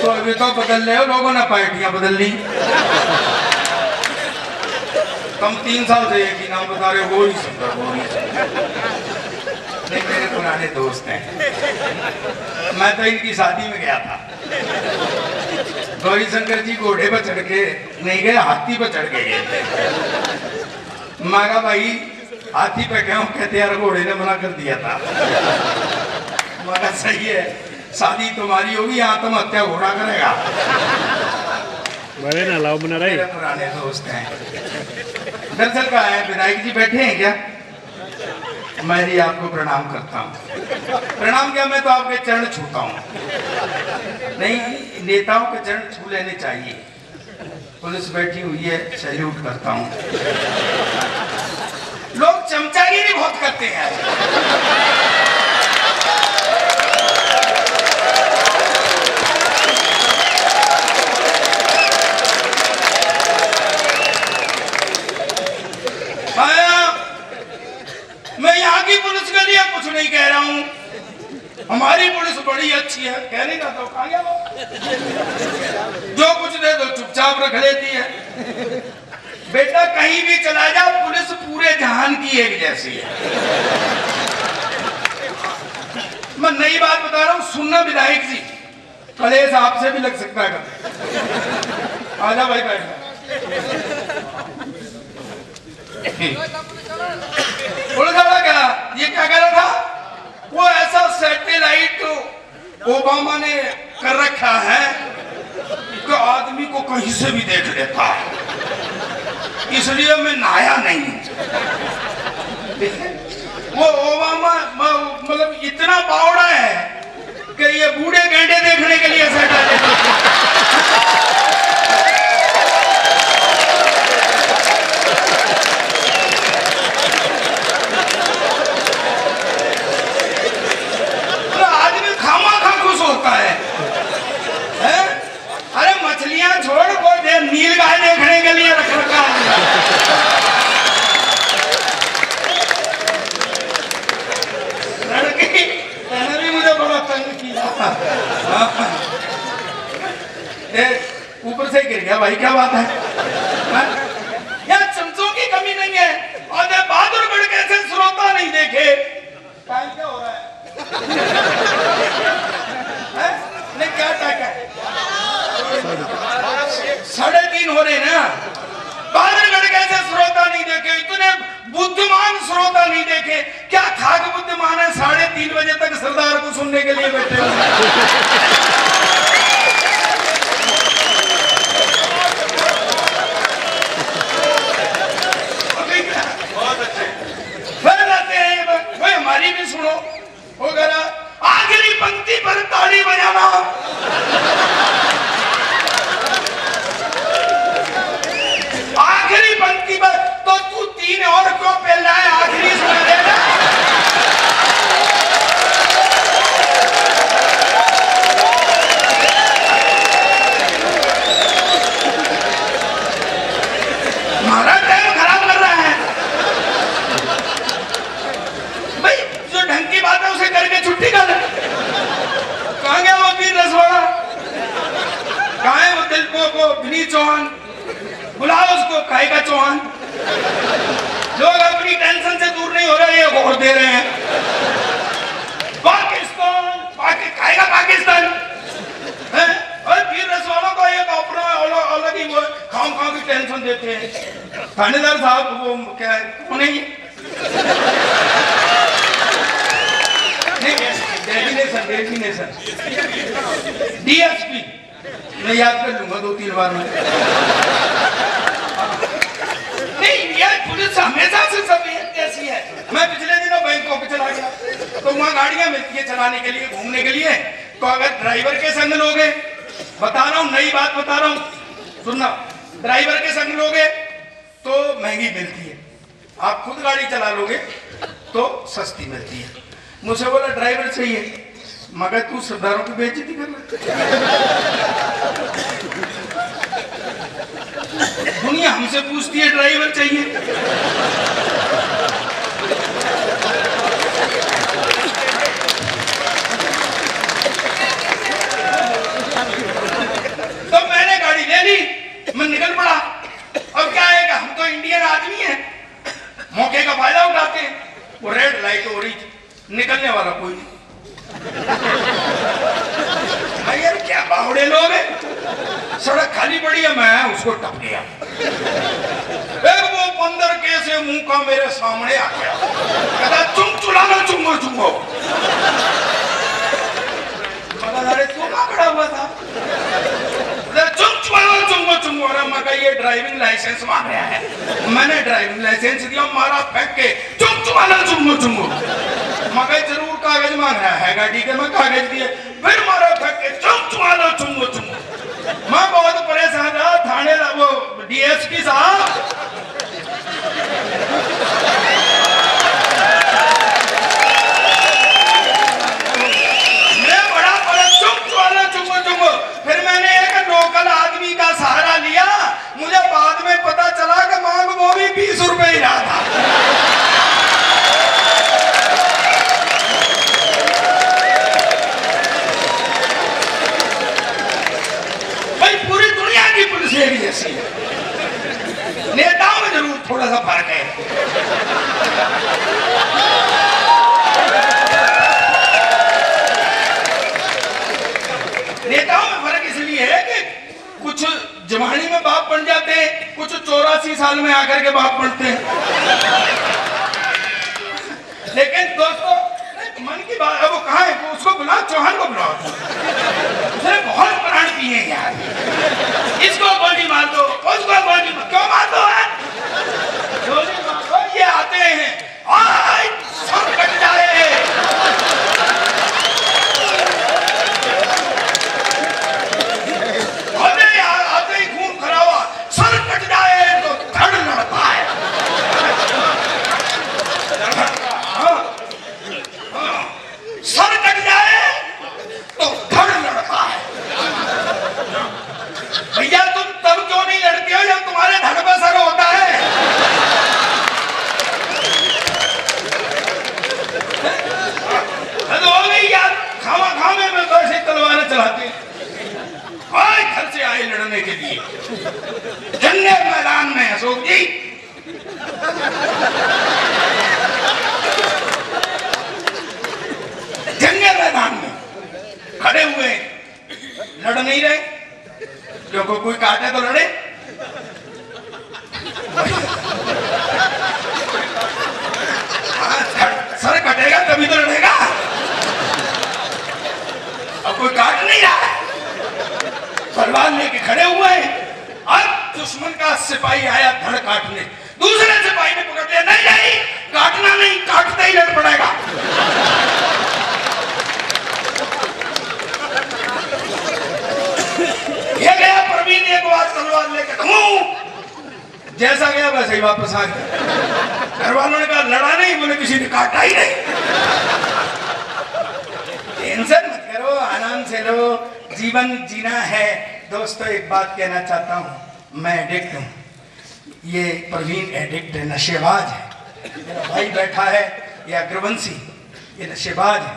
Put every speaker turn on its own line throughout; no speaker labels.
तो अभी तो बदल रहे हो लोगों ने, पार्टियां बदल ली। तुम 3 साल से एक ही नाम बता रहे हो, गौरी शंकर, गौरी शंकर। नहीं, मेरे पुराने दोस्त हैं। मैं तो इनकी शादी में गया था। गौरी शंकर जी घोड़े पर चढ़ के नहीं गए, हाथी पर चढ़ के गए थे। मैं कहा भाई हाथी पे क्यों? कहते यार घोड़े ने मना कर दिया था। मैं कहा सही है, शादी तुम्हारी होगी, यहाँ तुम हत्या घोड़ा करेगा।
बड़े ना लाओ बना रहे।
मेरे पुराने दोस्त हैं। दरअसल कहा है, विधायक जी बैठे हैं क्या? मैं जी आपको प्रणाम करता हूँ। प्रणाम क्या, मैं तो आपके चरण छूता हूँ। नहीं, नेताओं के चरण छू लेने चाहिए। पुलिस बैठी हुई है, सैल्यूट करता हूँ। लोग चमचागिरी बहुत करते हैं। मैं यहाँ की पुलिस के लिए कुछ नहीं कह रहा हूँ, हमारी पुलिस बड़ी अच्छी है। कहने का तो कहा गया, जो कुछ दे दो चुपचाप रख लेती है। बेटा कहीं भी चला जा, पुलिस पूरे जहान की एक जैसी है। मैं नई बात बता रहा हूँ, सुनना विधायक जी, कलेश आपसे भी लग सकता है। आजा भाई, बैठ। पुलिस वाला क्या, ये क्या कह रहा था? वो ऐसा सैटेलाइट ओबामा ने कर रखा है कि आदमी को कहीं से भी देख लेता है, इसलिए मैं नहाया नहीं। वो ओबामा मतलब इतना बावड़ा है कि ये बूढ़े गैंडे देखने के लिए सैटेलाइट। अरे मछलियां छोड़, कोई नील गाय देखने के लिए रख रखा है। लड़की मैंने भी मुझे बड़ा तंग किया। ऊपर से गिर गया भाई, क्या बात है? यार चमचों की कमी नहीं है। और बहादुरगढ़ कैसे श्रोता नहीं देखे? टाइम क्या हो रहा है? क्या टाइम है? 3:30 हो रहे ना। बहादुरगढ़ कैसे श्रोता नहीं देखे? इतने बुद्धिमान श्रोता नहीं देखे क्या? खाक बुद्धिमान है, 3:30 बजे तक सरदार को सुनने के लिए बैठे हुए। बहुत अच्छे फिर आते हैं। भाई हमारी भी सुनो। हो गया आखिरी पंक्ति पर ताली बजाना। आखिरी पंक्ति पर तो तू 3 और क्यों पेल रहा है? आखिरी सुना देना। हमारा टाइम खराब कर रहा है भाई। जो ढंग की बात है उसे करके छुट्टी कर। कहाँ गया वो वीर रसवाड़ा? कहाँ है वो दिल को विनीत चौहान? बुलाओ उसको, खाएगा चौहान। लोग अपनी टेंशन से दूर नहीं हो रहे, ये वोट दे रहे हैं। पाकिस्तान खाएगा पाकिस्तान है? और वीर रसवालों का एक अपना अलग ही वो खाम की टेंशन देते हैं। थानेदार साहब वो क्या है, वो नहीं डेफिनेशन DSP मैं याद कर लूंगा 2-3 बार में। नहीं यार, पुलिस हमेशा से सब ऐसी है। मैं पिछले दिनों बैंकॉक चला गया तो वहाँ गाड़ियां मिलती है चलाने के लिए, घूमने के लिए। तो अगर ड्राइवर के संग लोगे, बता रहा हूँ नई बात बता रहा हूँ, सुनना, ड्राइवर के संग लोगे तो महंगी मिलती है, आप खुद गाड़ी चला लोगे तो सस्ती मिलती है। मुझसे बोला ड्राइवर चाहिए, मगर तू सरदारों की बेइज्जती कर रहा। दुनिया हमसे पूछती है ड्राइवर चाहिए। दौड़े लोग, सड़क खाली पड़ी है, मैं उसको टप गया। एक वो बंदर कैसे मुंह का मेरे सामने आ गया, कहता चुम चुलाना चुंगो चुंगो। अरे तू कहाँ खड़ा हुआ था? चुम चुलाना चुंगो चुंगो। मैं ये ड्राइविंग लाइसेंस मांग रहा है। मैंने ड्राइविंग लाइसेंस दिया, मारा फेंक के चुम चुलाना चुंगो चुंगो। मैं जरूर कागज मांग रहा है गाड़ी के, मैं कागज दिए, फिर मारा फेंक के चुम चुलाना चुंगो चुंगो। मैं बहुत परेशान था। थाने वो डीएसपी साहब, मैं बड़ा चुम चुलाना चुंगो चुंगो। फिर मैंने एक लोकल आदमी का सहारा लिया। मुझे बाद में पता चला कि मांग वो भी 20 रुपए ही रहा था। भाई पूरी दुनिया की पुलिस एक जैसी है, नेताओं में जरूर थोड़ा सा फर्क है। नेताओं में फर्क इसलिए है कि कुछ जवानी में बाप बन जाते हैं, कुछ 84 साल में आकर के बाप बनते हैं। लेकिन दोस्तों मन की बात, अब वो कहाँ है? वो उसको बुलाओ, चौहान को बुलाओ। उसने बहुत प्राण पिए यार। इसको गोली मार दो, उसको गोली मार, क्यों मार दो है? गोली मार दो, ये आते हैं, सब कट जाए। आते ही खून खरा हुआ, सर कट जाए तो धड़ लड़ता है। सर कट जाए तो धड़ लड़ता है। भैया तुम तब क्यों नहीं लड़ते हो जब तुम्हारे धड़ पे सर होता है? हो गई यार, खामा खामे में तो ऐसे तलवारें चलाते हैं। घर से आए लड़ने के लिए, जंगे मैदान में अशोक जी। जंगे मैदान में खड़े हुए, लड़ नहीं रहे, क्योंकि कोई काटे तो लड़े। सर कटेगा तभी तो लड़ेगा। अब कोई काट नहीं रहा है, तलवार लेके खड़े हुए हैं। अब दुश्मन का सिपाही आया धड़ काटने, दूसरे सिपाही ने पकड़ लिया, नहीं नहीं काटना नहीं, काटते ही लड़ पड़ेगा। ये गया प्रवीण एक बार तलवार लेके, जैसा गया वैसे ही वापस आ गया। घर वालों ने कहा लड़ा नहीं, बोले किसी ने काटा ही नहीं। टेंशन मत करो, आराम से लो, जीवन जीना है। दोस्तों एक बात कहना चाहता हूँ, मैं एडिक्ट हूँ। ये प्रवीण एडिक्ट है, नशेबाज है। मेरा भाई बैठा है, ये अग्रवंशी, ये नशेबाज है,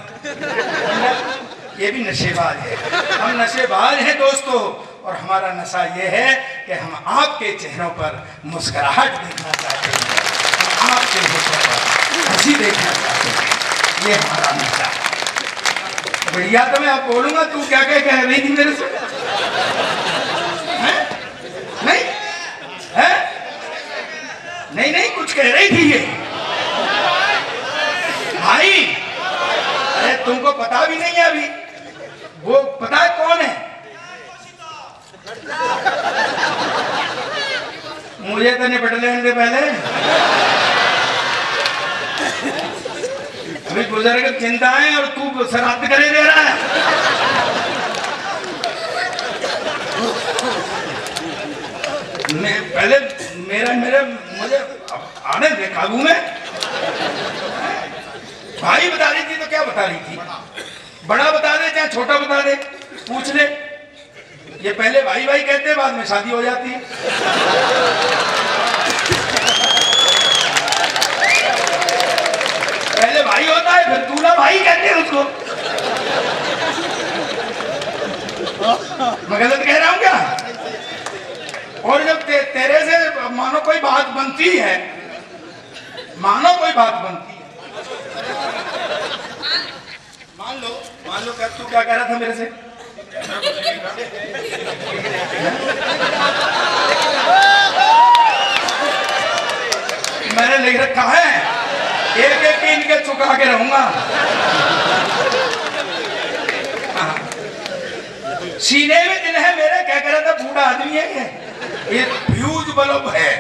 ये भी नशेबाज है। हम नशेबाज हैं दोस्तों, और हमारा नशा ये है कि हम आपके चेहरों पर मुस्कुराहट देखना चाहते हैं, हम आपके चेहरों पर हंसी देखना चाहते हैं। ये हमारा नशा है। बढ़िया तो मैं अब बोलूंगा, तू क्या क्या कह रही थी मेरे से? नहीं है? नहीं नहीं कुछ कह रही थी ये भाई। अरे तुमको पता भी नहीं है अभी, वो पता है कौन है? मुझे तो निपट लेने दे पहले। अभी बुजुर्ग चिंता है और तू श्राद्ध करे दे रहा है। मैं पहले मुझे आने दे काबू में। भाई बता रही थी तो क्या बता रही थी? बड़ा बता दे चाहे छोटा बता दे, पूछ ले। ये पहले भाई भाई कहते हैं, बाद में शादी हो जाती है। पहले भाई होता है, फिर दूल्हा भाई कहते हैं उसको। मैं गलत कह रहा हूं क्या? और जब तेरे से मानो कोई बात बनती है, मानो कोई बात बनती है, मान लो क्या तू क्या कह रहा था मेरे से? मैंने लिख रखा है, एक एक इनके चुका के रहूंगा। सीने में दिल है मेरे, क्या कह रहा था बूढ़ा आदमी है ये फ्यूज बल्ब है।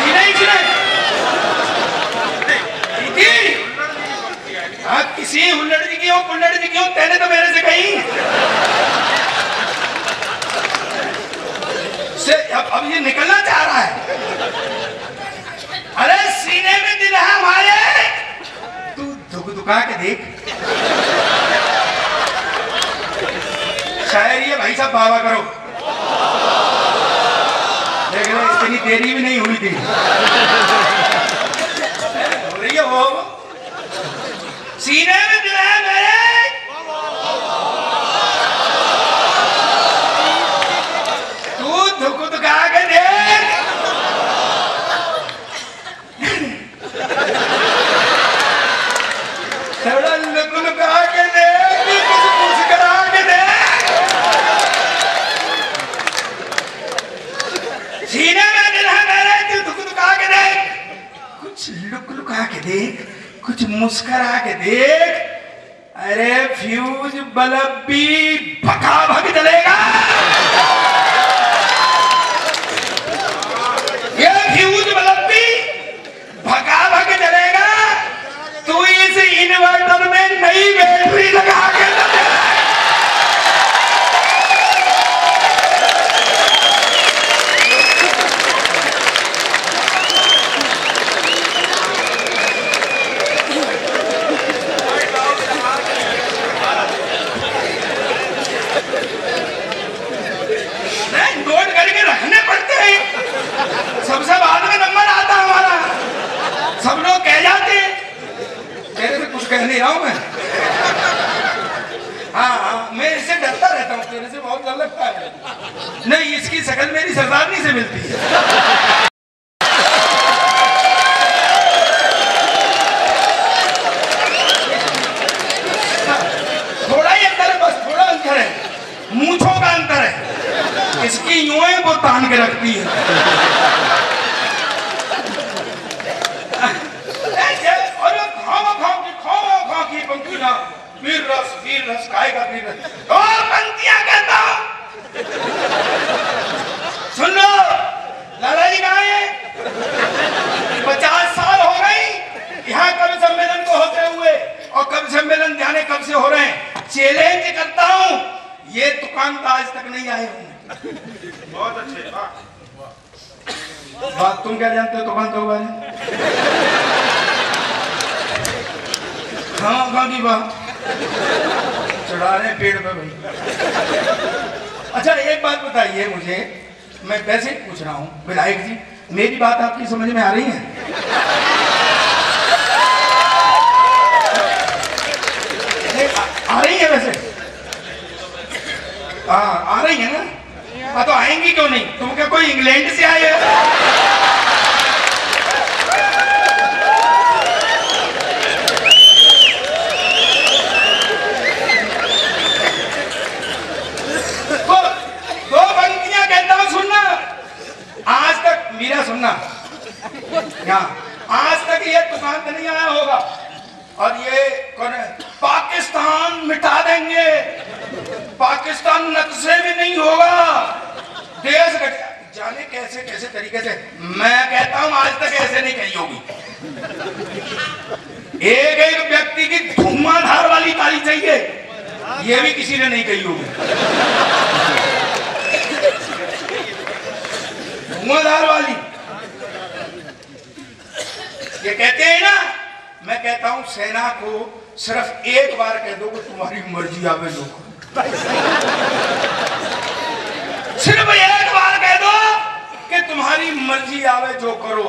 नहीं सुने हाँ, किसी हुल्लड़ जी की हो, कुल्लड़ जी की हो, तेने तो मेरे से कही से अब ये निकलना चाह रहा है। अरे सीने में दिल है हमारे, तू धुक धुका के देख। शायर ये भाई साहब बाबा करो, देख रहे इतनी देरी भी नहीं हुई थी, हो रही है वो। सीने में दिल है मेरे, तू धुक धुका के देख। थोड़ा लुक लुका के देख, कुछ मुस्कुरा के देख। सीने में दिल है मेरे, तू धुक धुका के देख, कुछ लुक लुका के देख, कुछ मुस्कुरा के देख। अरे फ्यूज बल्ब भी भगा भग जलेगा, ये फ्यूज बल्ब भी भगा भग जलेगा। तू इस इन्वर्टर में नई बैटरी लगा के नोट करके रखने पड़ते हैं। सबसे बाद में नंबर आता हमारा, सब लोग कह जाते हैं। तेरे से कुछ कह नहीं रहा हूं मैं। हाँ, मैं इससे डरता रहता हूँ, तेरे से बहुत डर लगता है। नहीं, इसकी शक्ल मेरी सरदारनी से मिलती है। थोड़ा ही अंतर है, बस थोड़ा अंतर है, मूंछों का अंतर है। इसकी यूं है, वो तान के रखती है। वीर रस खाएगा, वीर रस। और पंक्तियां कहता हूं, सुन लो, लाला जी कहाँ हैं? 50 साल हो गई यहाँ कवि सम्मेलन को होते हुए, और कवि सम्मेलन जाने कब से हो रहे हैं। चैलेंज करता हूं, ये दुकान तो आज तक नहीं आए होंगे। बहुत अच्छे बात। तुम क्या जानते हो दुकान तो बारे? हाँ की बात चढ़ा रहे हैं पेड़ पे भाई। अच्छा एक बात बताइए मुझे, मैं वैसे ही पूछ रहा हूँ विधायक जी, मेरी बात आपकी समझ में आ रही है? आ रही है वैसे? आ रही है ना? हाँ तो आएंगी क्यों नहीं? तुम क्या कोई इंग्लैंड से आए हो? मेरा सुनना, आज तक ये दुकान पे नहीं आया होगा, और ये कौन है? पाकिस्तान मिटा देंगे, पाकिस्तान नक्शे में नहीं होगा, देश जाने कैसे कैसे तरीके से। मैं कहता हूं आज तक ऐसे नहीं कही होगी। एक एक व्यक्ति की धुआंधार वाली ताली चाहिए, ये भी किसी ने नहीं कही होगी। धुआंधार वाली ये कहते हैं ना, मैं कहता हूं सेना को सिर्फ एक बार कह दो कि तुम्हारी मर्जी आवे जो करो। सिर्फ एक बार कह दो कि तुम्हारी मर्जी आवे जो करो।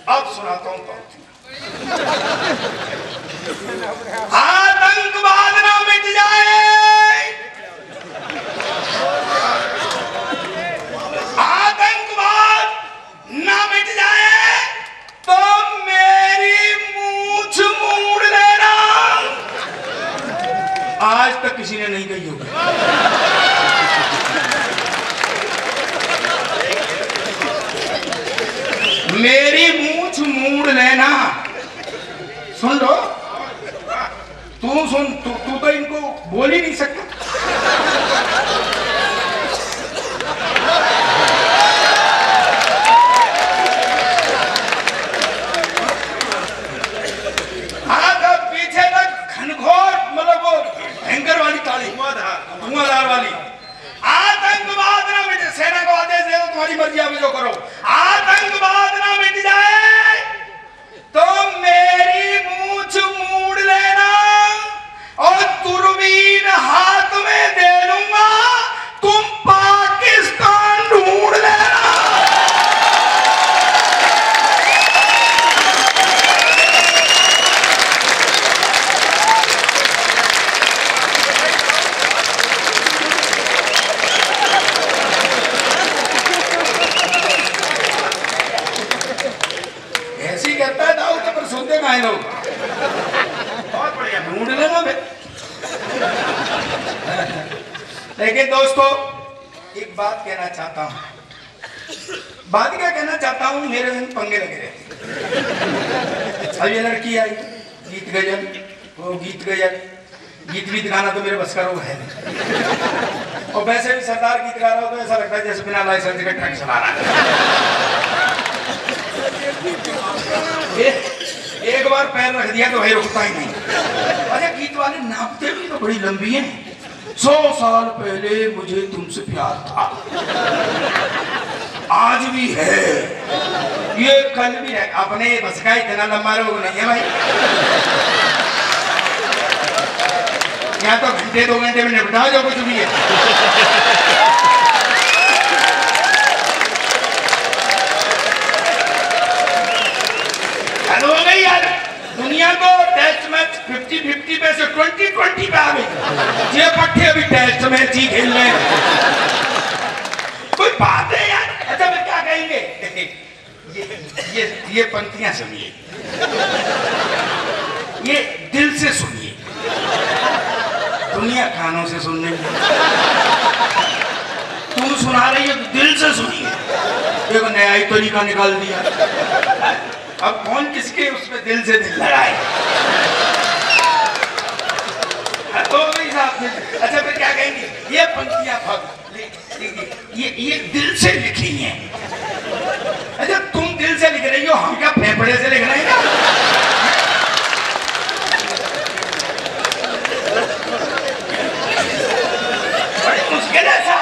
अब सुनाता हूं तो आतंकवाद ना मिट जाए, आतंकवाद ना मिट जाए तो मेरी मूंछ मूड़ लेना। आज तक किसी ने नहीं कही होगी। सुन लो, तू सुन, तू तो इनको बोल ही नहीं सकता। पीछे तक घनघोर, मतलब वो भयंकर वाली ताली, धुआंधार वाली। आतंकवाद ना मिटे, सेना को आदेश दे दो तुम्हारी मर्जी, आप जो करो। आतंकवाद ना मिट जाए तो मेरी मूंछ मूड़ लेना और दूरबीन हाथ में दे लूंगा, तुम पाकिस्तान ढूंढ लेना। ऐसी कहता है दाऊद, पर सुनते कहां लोग। बहुत बढ़िया, ढूंढ लेना बे। लेकिन दोस्तों एक बात कहना चाहता हूं, बात क्या कहना चाहता हूं, मेरे संग पंगे लगे रहते। अब ये लड़की आई, गीत गजल, वो गीत गजल, गीत भी गाना तो मेरे बस का रोग है। और वैसे भी सरदार गीत गा रहा हो तो ऐसा लगता है जैसे बिना लाइसेंस के ट्रक चला रहा है। एक बार पैर रख दिया तो भाई रुकता ही नहीं। अच्छा, गीत वाले नापते भी तो बड़ी लंबी हैं। 100 साल पहले मुझे तुमसे प्यार था, आज भी है, ये कल भी है। अपने बस का इतना लंबा रोग नहीं है भाई। यहाँ तो घंटे 2 घंटे में निपटा जो कुछ भी है। दुनिया को टेस्ट मैच 50-50 पे से 20-20 पे आ गई। ये पट्टे अभी टेस्ट मैच ही खेल रहे हैं। कोई बात है यार। अच्छा, मैं क्या कहेंगे, ये पंक्तियां सुनिए, ये दिल से सुनिए, दुनिया कानों से सुनने में। तुम सुना रही हो तो दिल से सुनिए। देखो नया ही तरीका निकाल दिया। अब कौन किसके उसमें दिल से दिल लगाए। तो अच्छा, फिर क्या कहेंगे, ये पंक्तियां ये दिल से लिखी हैं। अच्छा, तुम दिल से लिख रही हो, हम क्या फेफड़े से लिख रहे हैं? बड़ी मुश्किल है सर,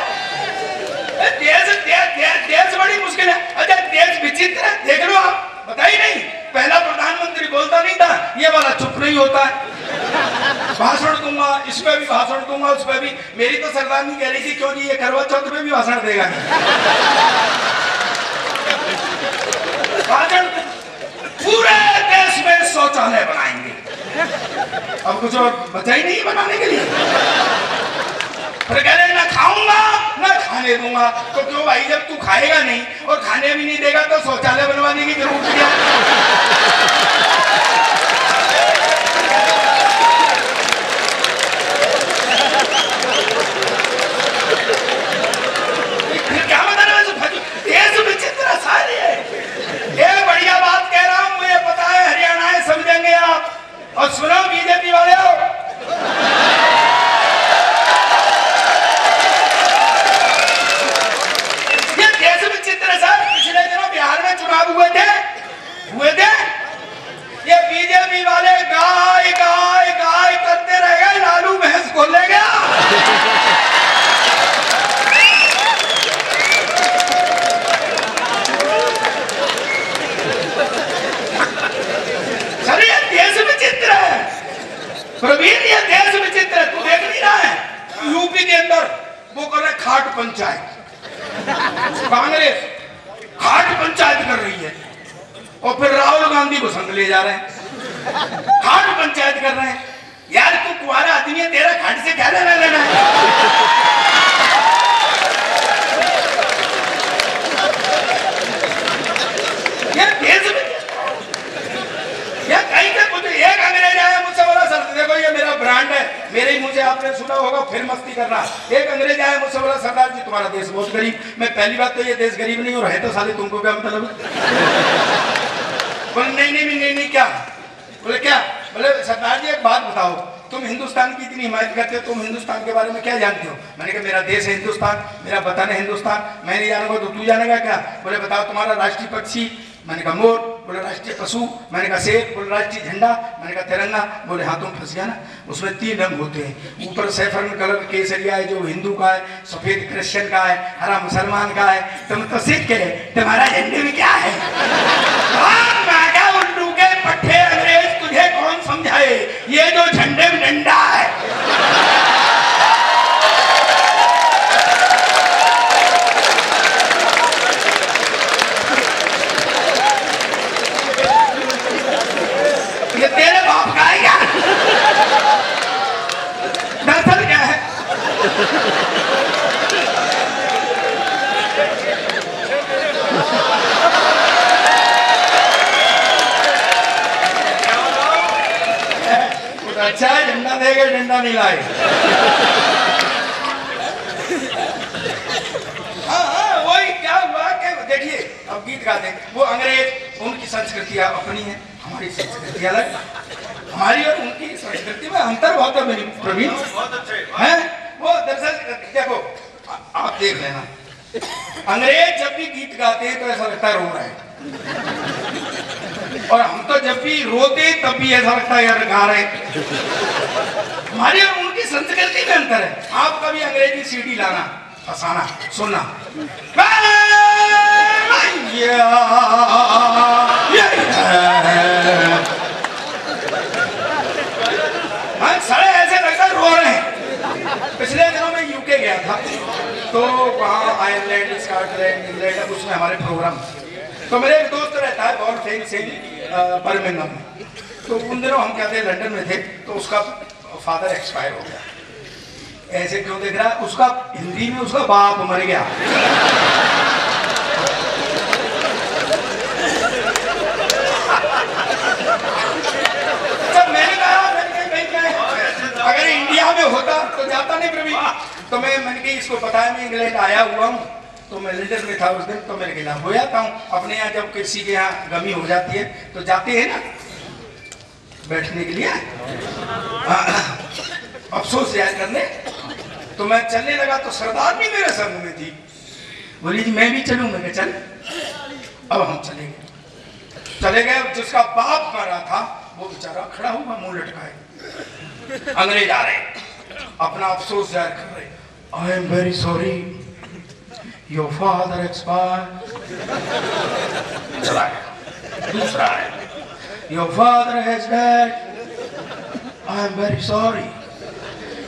देश बड़ी मुश्किल है। अच्छा, देश विचित्र है, देख लो आप। पता ही नहीं, पहला प्रधानमंत्री बोलता नहीं था, ये वाला चुप नहीं होता है। भाषण दूंगा, इस पे भी भाषण दूंगा, उस पे भी। मेरी तो सरदारनी कह रही थी क्यों जी ये करवा चौथ पे भी भाषण देगा। भाषण, पूरे देश में शौचालय बनाएंगे। अब कुछ और बचा ही नहीं बनाने के लिए। फिर कह रहे ना खाऊंगा ना खाने दूंगा। तो क्यों भाई, जब तू खाएगा नहीं और खाने भी नहीं देगा तो शौचालय बनवाने की जरूरत क्या है? फिर क्या मतलब, देश विचित्र सारी है। ये बढ़िया बात कह रहा हूं, मुझे पता है हरियाणा है, समझेंगे आप। और सुनो बीजेपी वाले हो, पिछले दिनों बिहार में चुनाव हुए थे। ये बीजेपी वाले गाय गाय गाय करते रह गए, लालू भैंस को ले गया। सर ये देश विचित्र है प्रवीण, ये देश विचित्र है। तू देख नहीं रहा है, यूपी के अंदर वो कर रहे खाट पंचायत, कांग्रेस खाट पंचायत कर रही है। और फिर राहुल गांधी को संग ले जा रहे हैं, खाट पंचायत कर रहे हैं। यार तू कुआरा आदमी है, तेरा खाट से क्या लेना देना है? ये देश में या कहीं का कुछ एक अंग्रेज आया मुझसे बोला, सर देखो ये मेरा ब्रांड है, मेरे ही मुंह से आपने सुना होगा, फिर मस्ती कर रहा। एक अंग्रेज आया मुझसे बोला, सरदार जी तुम्हारा देश बहुत गरीब। मैं पहली बात तो ये देश गरीब नहीं, और है तो साले तुमको क्या मतलब? बोले नहीं नहीं नहीं नहीं क्या, बोले क्या? बोले सरदार जी एक बात बताओ, तुम हिंदुस्तान की इतनी हिमायत करते हो, तुम हिंदुस्तान के बारे में क्या जानते हो? मैंने कहा मेरा देश है हिंदुस्तान, मेरा वतन है हिंदुस्तान, मैं नहीं जानूंगा तो तू जानेगा क्या? बोले बताओ तुम्हारा राष्ट्रीय पक्षी? मैंने कहा मोर। बोले राष्ट्रीय पशु? मैंने कहा शेर। बोले राष्ट्रीय झंडा? मैंने कहा तिरंगा। बोले हाँ तुम फंस गया ना, उसमें 3 रंग होते हैं, ऊपर सैफरन कलर केसरिया है जो हिंदू का है, सफेद क्रिश्चियन का है, हरा मुसलमान का है, तुम तो सिख है, तुम्हारा झंडे में क्या है? उल्लू के पट्टे अंग्रेज तुझे कौन समझाए, ये जो झंडे में डंडा है। ये तेरे बाप का है क्या? दरअसल क्या है? अच्छा झंडा देगा, डंडा नहीं लाए। हाँ वही क्या हुआ कि देखिए अब गीत गाते हैं वो अंग्रेज, उनकी संस्कृतियाँ अपनी है, हमारी संस्कृति अलग। हमारी और उनकी संस्कृति में अंतर बहुत है प्रवीण, है वो। दरअसल देखो आप देख लेना, अंग्रेज जब भी गीत गाते हैं तो ऐसा लगता है रो रहे हैं, और हम तो जब भी रोते तब भी ऐसा लगता है यार गा रहे। हमारी और उनकी संस्कृति में अंतर है। आप कभी अंग्रेजी सीडी लाना, फसाना, सुनना, सारे ऐसे लगता है रो रहे हैं। पिछले दिनों में यूके गया था तो वहाँ आयरलैंड, स्कॉटलैंड, इंग्लैंड, उसमें हमारे प्रोग्राम। तो मेरे एक दोस्त रहता है बॉल फेन सिंह बर्मिंघम में, तो उन दिनों हम क्या थे लंदन में थे, तो उसका फादर एक्सपायर हो गया। ऐसे क्यों देख रहा है? उसका हिंदी में उसका बाप मर गया। जब मैंने कहा अगर इंडिया में होता तो जाता नहीं प्रवीण, तो मैंने कहा इसको पता है मैं इंग्लैंड आया हुआ हूँ, तो मैं लंदन में था उस दिन, तो मैंने कहा हो जाता हूँ। अपने यहाँ जब किसी के यहाँ गमी हो जाती है तो जाते हैं ना बैठने के लिए, अफसोस याद करने। तो मैं चलने लगा तो सरदार भी मेरे संग में थी, बोली जी मैं भी चलूँ। मैं चल। अब हम चले गए। जिसका बाप मरा था वो बेचारा खड़ा हुआ मुंह लटकाए, अंग्रेज आ रहे अपना अफसोस जाहिर कर रहे, I am very sorry your father expired. चला गया। दूसरा है, your father has died, I am very sorry.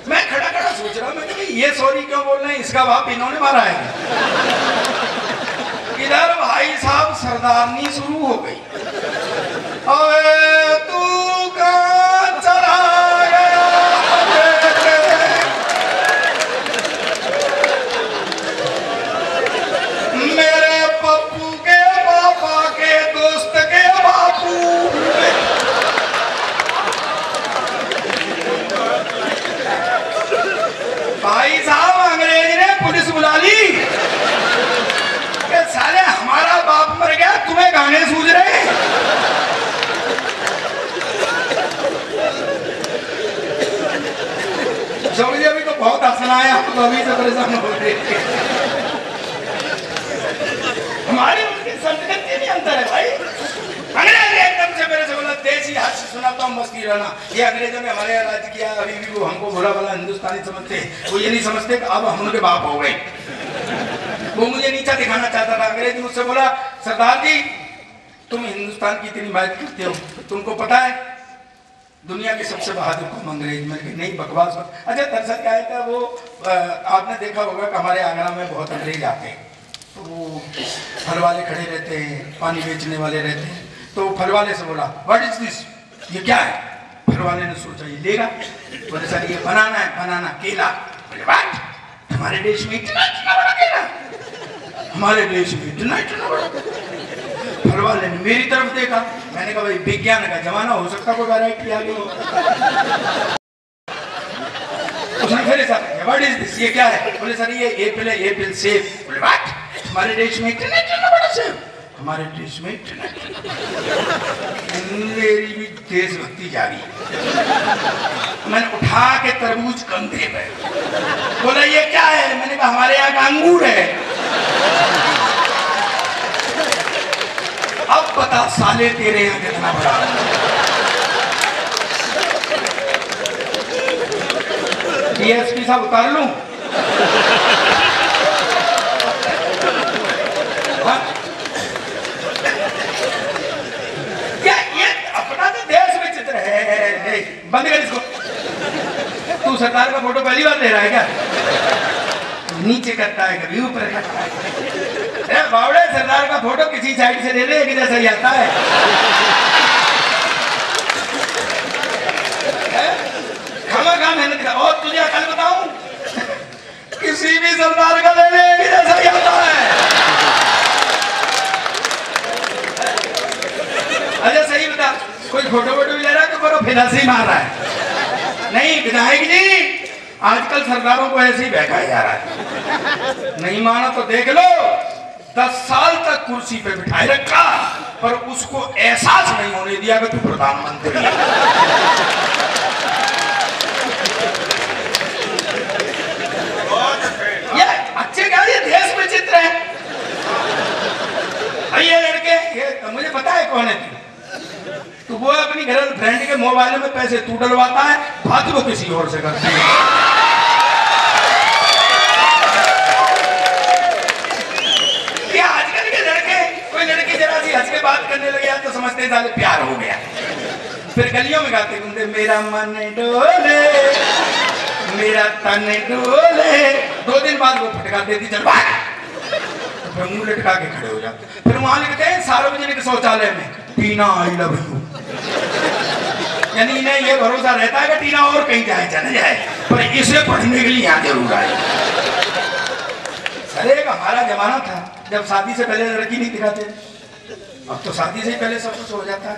मैं खड़ा खड़ा सोच रहा, मैं कि ये सॉरी क्यों बोल रहे हैं, इसका बाप इन्होंने मारा है। इधर भाई साहब सरदारनी शुरू हो गई, अबे तू कहाँ चला गया मेरे पप्पू के पापा के दोस्त के बापू। भाई साहब अंग्रेज ने पुलिस बुला ली कि साले हमारा बाप मर गया, तुम्हें गाने सूझ रहे। जोड़ी अभी तो बहुत हंसना है, हम तो अभी से परेशान हो रहे। हमारी उनकी संस्कृति में अंतर है भाई। अंग्रेज एकदम से मेरे से बोला देसी हास्य सुनाता हूँ मस्ती रहना। ये अंग्रेजों ने हमारे यहाँ राज किया, अभी भी वो हमको भोला भाला हिंदुस्तानी समझते, वो ये नहीं समझते कि अब हम उनके बाप हो गए। वो मुझे नीचा दिखाना चाहता था। अंग्रेज मुझसे बोला सरदार जी तुम हिंदुस्तान की इतनी बात करते हो, तुमको पता है दुनिया के सबसे बहादुर कौन? अंग्रेज। में नहीं बकवास। अच्छा दरअसल क्या है, वो आपने देखा होगा कि हमारे आगरा में बहुत अंग्रेज आते हैं, तो वो फल वाले खड़े रहते हैं, पानी बेचने वाले रहते हैं। तो फल वाले से बोला व्हाट इज दिस, ये क्या है? फल वाले ने सोचा ये लेगा, बोले सर ये बनाना है। बनाना? केला। बोले व्हाट, हमारे देश में इतना बड़ा केला? हमारे देश में इतना बड़ा? फल वाले ने मेरी तरफ देखा। मैंने कहा भाई विज्ञान का जमाना, हो सकता कोई वैरायटी आ गई हो। उसने फिर ऐसा व्हाट इज दिस, ये क्या है? बोले सर ये एप्पल है, एप्पल सेब। बोले व्हाट, हमारे देश में इतना बड़ा सेब? हमारे देश में मेरी भी देशभक्ति जागी। मैंने उठा के तरबूज कंधे पे, बोला ये क्या है? मैंने कहा हमारे यहाँ का अंगूर है। अब बता साले तेरे यहाँ कितना बड़ा। डीएसपी साहब उतार लूं? क्या ये अपना तो देश में चित्र है। बंद कर इसको। तू सरदार का फोटो पहली बार ले रहा है क्या? नीचे करता है कभी ऊपर करता है। बावड़े सरदार का फोटो किसी साइड से ले ले कि जैसा ही आता है। खामा मेहनत कर। और तुझे अकल बताऊं, किसी भी सरदार का ले ले कि जैसा ही आता है। अच्छा सही बता, कोई फोटो वोटो भी ले रहा है तो करो फिर हंसी मार रहा है। नहीं विधायक जी, आजकल सरदारों को ऐसे ही बहकाया जा रहा है। नहीं माना तो देख लो, 10 साल तक कुर्सी पे बिठाए रखा पर उसको एहसास नहीं होने दिया कि तू प्रधानमंत्री है। ये अच्छे क्या, ये देश में चित्र है। ये लड़के, ये मुझे पता है कौन है तू। वो अपनी गर्लफ्रेंड के मोबाइल में पैसे तू डलवाता है, बाकी वो किसी और से करती है। आजकल के लड़के, कोई लड़की जरा सी हंस के बात करने लगे तो समझते साले प्यार हो गया। फिर गलियों में गाते घूमते मेरा मन डोले मेरा तन डोले। 2 दिन बाद वो फटका देती चल भाग, फिर मुंह लटका के खड़े हो जाते। फिर वहां लिखते हैं सार्वजनिक शौचालय में टीना आई लव यू। यानी इन्हें ये भरोसा रहता है कि टीना और कहीं जाए चले जाए, पर इसे पढ़ने के लिए यहाँ जरूर आए। अरे हमारा जमाना था जब शादी से पहले लड़की नहीं दिखाते। अब तो शादी से ही पहले सब कुछ हो जाता है,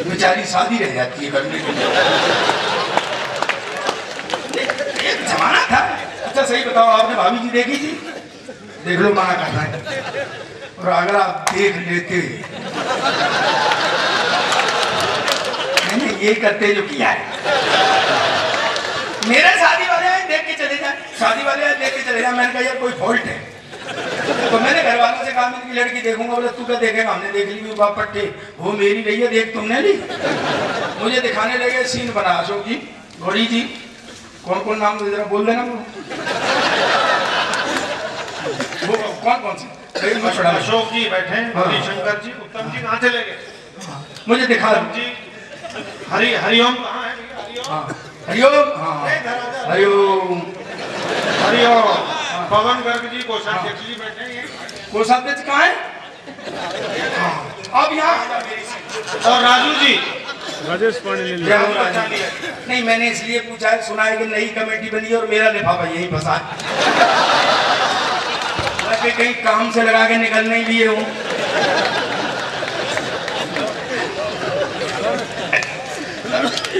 बेचारी शादी रह जाती है करने के लिए। एक जमाना था। अच्छा सही बताओ, आपने भाभी जी देखी थी? देख लो मना करना है। और अगर आप देख लेते, मैंने ये करते जो किया है। मेरे शादी वाले आए देख के चले जाए, शादी वाले आए देख के चले जाए। मैंने कहा यार कोई फॉल्ट है तो मैंने घर वालों से कहा मेरी लड़की देखूंगा। बोले तू क्या देखेगा? हमने देख ली पट्टे, वो मेरी रही है, देख तुमने ली। मुझे दिखाने लगे सीन बना। अशोक जी, गौरी जी, कौन कौन नाम जरा बोल देना। वो कौन कौन से?
अशोक जी बैठे, शंकर जी, उत्तम जी कहाँ चले गए?
मुझे दिखा
जी। हरिओम कहाँ है?
हरिओम, हरिओम,
हरिओम। पवन गर्ग जी, कोषाध्यक्ष जी बैठे हैं।
कोषाध्यक्ष कहाँ है? अब यहाँ
और राजू जी,
राजेश पांडे
नहीं, मैंने इसलिए पूछा है, सुना है कि नई कमेटी बनी है और मेरा लिफाफा यही फंसा है। कहीं काम से लगा के निकलने ही लिए हूँ।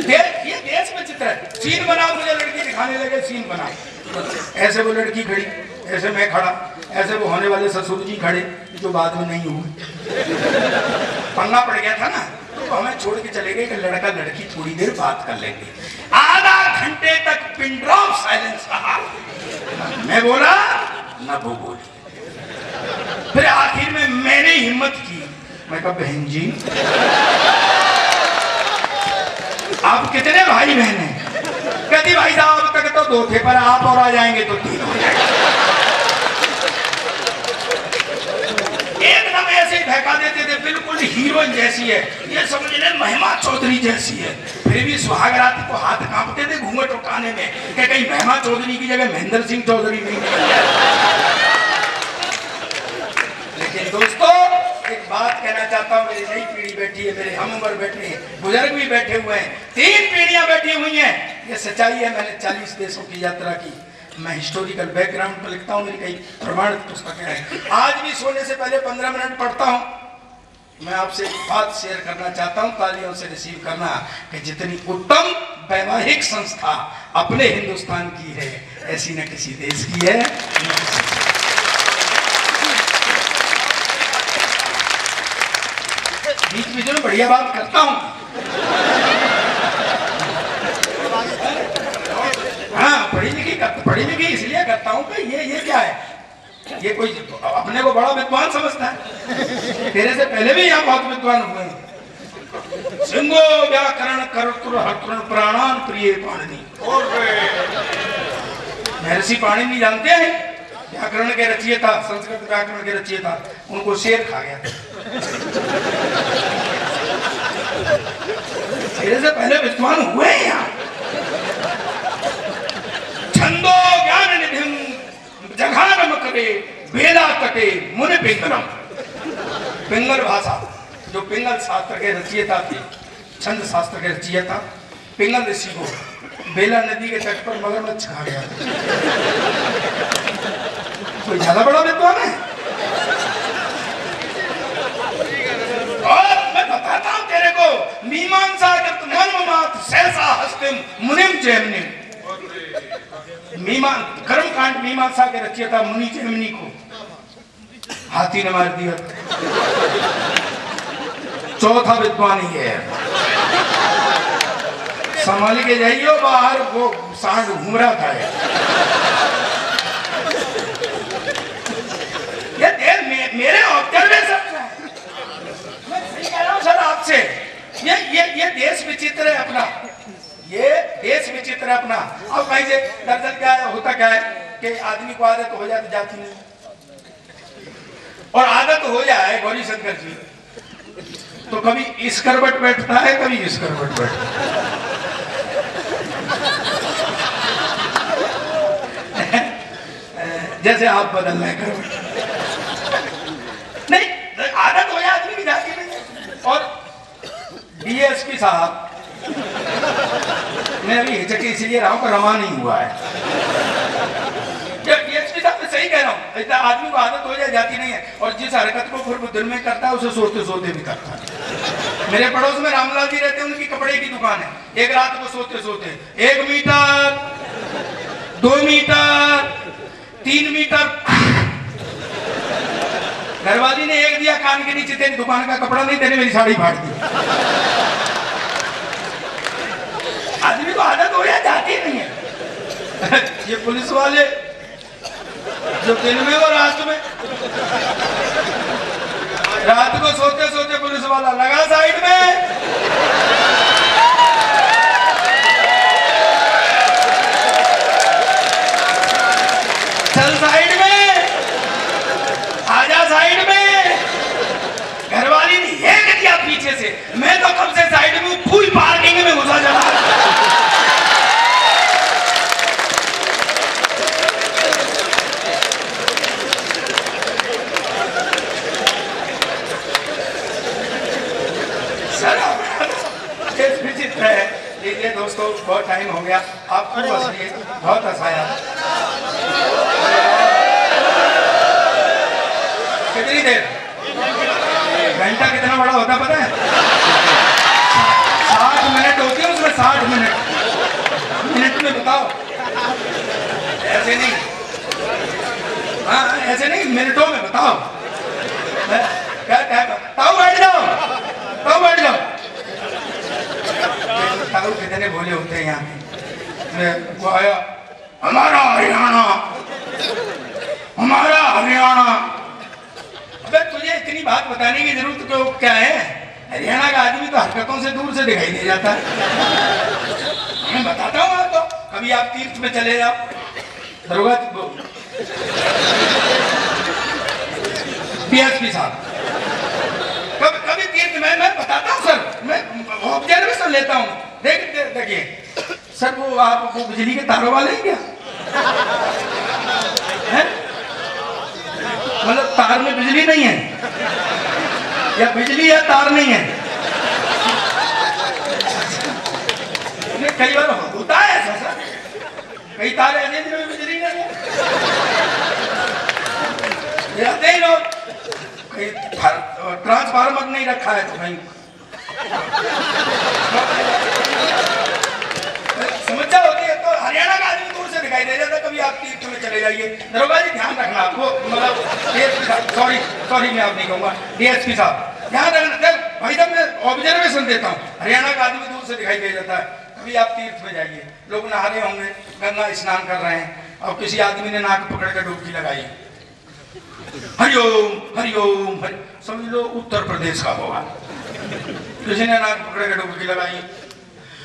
ये देश में चित्र है। सीन बनाओ, मुझे लड़की दिखाने लगे, सीन बनाओ। ऐसे वो लड़की खड़ी, ऐसे मैं खड़ा, ऐसे वो होने वाले ससुर जी खड़े जो बाद में नहीं हुए। पन्ना पड़ गया था ना, तो हमें छोड़ के चले गए कि लड़का लड़की थोड़ी देर बात कर लेंगे। आधा घंटे तक पिन ड्रॉप साइलेंस रहा। मैं बोला ना वो बोली। फिर आखिर में मैंने हिम्मत की, मैं कहा बहन जी आप कितने भाई बहन हैं? कहती भाई साहब अब तक तो 2 थे, पर आप और आ जाएंगे तो 3 हो जाएंगे। एकदम ऐसे ही बहका देते थे, बिल्कुल हीरोइन जैसी है, ये समझ ले महिमा चौधरी जैसी है। फिर भी सुहाग रात को हाथ कांपते थे घूंघट उठाने में कि कहीं महिमा चौधरी की जगह महेंद्र सिंह चौधरी नहीं। लेकिन दोस्तों एक बात कहना चाहता हूँ, मेरी नई पीढ़ी बैठी है, मेरे हम उम्र बैठे हैं, बुजुर्ग भी बैठे हुए हैं, 3 पीढ़ियां बैठी हुई हैं। ये सच्चाई है। मैंने 40 देशों की यात्रा की। मैं हिस्टोरिकल बैकग्राउंड पर लिखता हूँ, मेरी कई प्रमाणित पुस्तकें हैं। आज भी सोने से पहले 15 मिनट पढ़ता हूँ। मैं आपसे एक बात शेयर करना चाहता हूँ, तालियों से रिसीव करना, कि जितनी उत्तम वैवाहिक संस्था अपने हिंदुस्तान की है, ऐसी न किसी देश की है। बीच बीच में बढ़िया बात करता हूँ। हाँ, पढ़ी लिखी इसलिए करता हूँ कि ये क्या है, ये कोई अपने को बड़ा विद्वान समझता है। तेरे से पहले भी यहाँ बहुत विद्वान हुए हैं। सिंहो व्याकरण कर्तृ हर्तृ प्राणान प्रिय पाणिनि। महर्षि पाणिनि जानते हैं, व्याकरण के रचयिता, संस्कृत व्याकरण के रचयिता, उनको शेर खा गया। तेरे से पहले विद्वान हुए हैं यहाँ। छंदो ज्ञान निधिम जघानम करे बेला तटे मुनि पिंगलम। पिंगल भाषा, जो पिंगल शास्त्र के रचयिता थे, छंद शास्त्र के रचयिता पिंगल ऋषि को बेला नदी के तट पर मगरमच्छ खा गया। कोई ज्यादा बड़ा विद्वान है? और मैं बताता हूं तेरे को, मीमांसा कृत मन्मनाथ सहसा हस्तिम मुनिम जैमिनिम। कर्मकांड मीमांसा के रचयिता मुनि जैमिनी को हाथी ने मार दिया। चौथा विद्वान ही है। संभाल के जाइयो, बाहर वो सांड घूम रहा था। ये मेरे ऑब्जर्वेशन से मैं सही कह रहा हूं सर आपसे। ये देश विचित्र है अपना, ये देश विचित्र है अपना। अब कहीं से दरअसल क्या है, होता क्या है कि आदमी को आदत हो जाए तो जाती नहीं, और आदत हो जाए गौरी शंकर जी तो कभी इस करवट बैठता है, कभी इस करवट बैठता है। जैसे आप बदल रहे करवट। नहीं, आदत हो जाए आदमी की जाती नहीं। और डीएसपी साहब, मैं अभी हिचके इसलिए रहा हूं कि रमा नहीं हुआ है। डीएसपी साहब मैं सही कह रहा हूं, इतना आदमी को आदत हो जाए जाती नहीं है। और जिस हरकत को फिर दिन में करता है उसे सोते सोते भी करता है। मेरे पड़ोस में रामलाल जी रहते हैं, उनकी कपड़े की दुकान है। एक रात को सोते सोते 1 मीटर 2 मीटर 3 मीटर, घरवाली ने एक दिया कान के नीचे, तेरी दुकान का कपड़ा नहीं, तेरी मेरी साड़ी फाड़ दी। आदमी को आदत हो जाए जाती नहीं है। ये पुलिस वाले जो दिन में और रात में, रात को सोते सोते पुलिस वाला लगा साइड में, चल साइड में, आजा साइड में। घरवाली ने ये किया पीछे से, मैं तो कब से साइड में फुल पार्किंग में घुसा चला। लीजिए दोस्तों, बहुत टाइम हो गया, आपको हंसिए, बहुत हंसाया। कितनी देर? घंटा कितना बड़ा होता पता है? 60 मिनट होती है उसमें, 60 मिनट में बताओ। ऐसे नहीं, हाँ ऐसे नहीं, मिनटों में बताओ। क्या ताऊ बैठ जाओ, ताऊ बैठ जाओ। ताऊ कितने भोले होते हैं यहाँ पे। आया हमारा हरियाणा, हमारा हरियाणा। अबे तुझे इतनी बात बताने की जरूरत क्यों, क्या है? हरियाणा का आदमी तो हरकतों से दूर से दिखाई दे जाता है। मैं बताता हूँ आपको, कभी आप तीर्थ में चले जाओ, दरोगा डीएसपी साहब, कभी तीर्थ में, मैं बताता हूँ सर, मैं ऑब्जर्वेशन लेता हूँ। देखिए सर, वो आप वो बिजली के तारों वाले हैं क्या? मतलब तार में बिजली नहीं है, या बिजली है तार नहीं है? कई बार होता है ऐसा सर, कई तार ऐसे जिनमें बिजली नहीं है, रहते ही लोग। कहीं ट्रांसफार्मर नहीं रखा है तो कहीं समस्या होती है। तो हरियाणा का आदमी दूर से दिखाई दे जाता, कभी आप तीर्थ में चले जाइए। दरोगा जी ध्यान रखना, आपको मतलब डीएसपी साहब, सॉरी मैं आप नहीं कहूँगा, डीएसपी साहब ध्यान रखना। भाई साहब मैं ऑब्जर्वेशन देता हूँ, हरियाणा का आदमी दूर से दिखाई दे जाता है। कभी आप तीर्थ में जाइए, लोग नहा रहे होंगे, गंगा स्नान कर रहे हैं, और किसी आदमी ने नाक पकड़ कर डुबकी लगाई, हरिओम हरिओम हरि, समझ लो उत्तर प्रदेश का होगा। किसी ने नाक पकड़ कर डुबकी लगाई,